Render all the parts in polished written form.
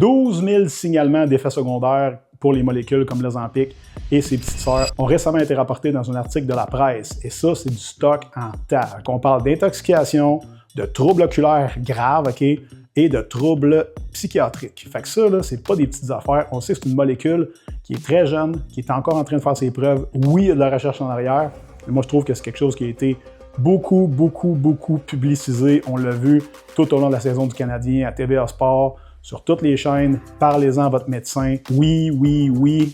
12 000 signalements d'effets secondaires pour les molécules comme l'Ozempic et ses petites sœurs ont récemment été rapportés dans un article de la presse. Et ça, c'est du stock en tas. On parle d'intoxication, de troubles oculaires graves, OK, et de troubles psychiatriques. Fait que ça, là, c'est pas des petites affaires. On sait que c'est une molécule qui est très jeune, qui est encore en train de faire ses preuves. Oui, il y a de la recherche en arrière, mais moi, je trouve que c'est quelque chose qui a été beaucoup publicisé. On l'a vu tout au long de la saison du Canadien à TVA Sport, sur toutes les chaînes. Parlez-en à votre médecin. Oui,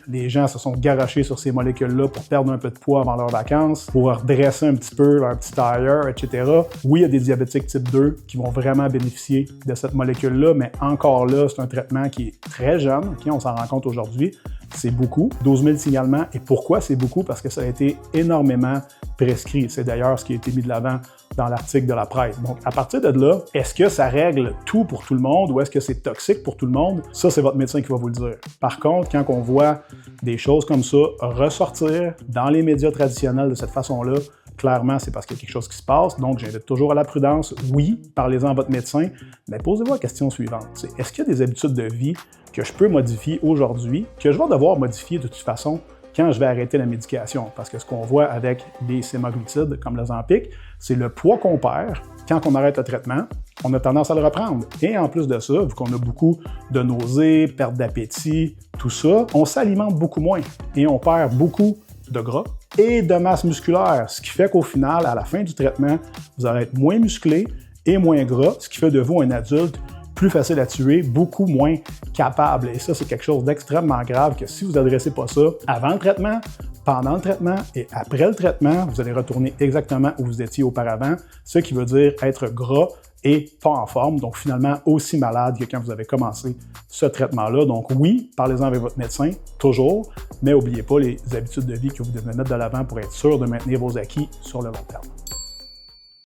les gens se sont garochés sur ces molécules-là pour perdre un peu de poids avant leurs vacances, pour redresser un petit peu leur petit tailleur, etc. Oui, il y a des diabétiques type 2 qui vont vraiment bénéficier de cette molécule-là, mais encore là, c'est un traitement qui est très jeune. Okay? On s'en rend compte aujourd'hui. C'est beaucoup, 12 000 signalements. Et pourquoi c'est beaucoup? Parce que ça a été énormément prescrit. C'est d'ailleurs ce qui a été mis de l'avant dans l'article de la presse. Donc, à partir de là, est-ce que ça règle tout pour tout le monde ou est-ce que c'est toxique pour tout le monde? Ça, c'est votre médecin qui va vous le dire. Par contre, quand on voit des choses comme ça ressortir dans les médias traditionnels de cette façon-là, clairement, c'est parce qu'il y a quelque chose qui se passe. Donc, j'invite toujours à la prudence. Oui, parlez-en à votre médecin, mais posez-vous la question suivante. Est-ce qu'il y a des habitudes de vie que je peux modifier aujourd'hui, que je vais devoir modifier de toute façon quand je vais arrêter la médication? Parce que ce qu'on voit avec les sémaglutides, comme l'Ozempic, c'est le poids qu'on perd quand on arrête le traitement. On a tendance à le reprendre. Et en plus de ça, vu qu'on a beaucoup de nausées, perte d'appétit, tout ça, on s'alimente beaucoup moins et on perd beaucoup de gras et de masse musculaire, ce qui fait qu'au final, à la fin du traitement, vous allez être moins musclé et moins gras, ce qui fait de vous un adulte plus facile à tuer, beaucoup moins capable. Et ça, c'est quelque chose d'extrêmement grave que si vous n'adressez pas ça avant le traitement, pendant le traitement et après le traitement, vous allez retourner exactement où vous étiez auparavant, ce qui veut dire être gras et pas en forme, donc finalement aussi malade que quand vous avez commencé ce traitement-là. Donc oui, parlez-en avec votre médecin, toujours, mais n'oubliez pas les habitudes de vie que vous devez mettre de l'avant pour être sûr de maintenir vos acquis sur le long terme.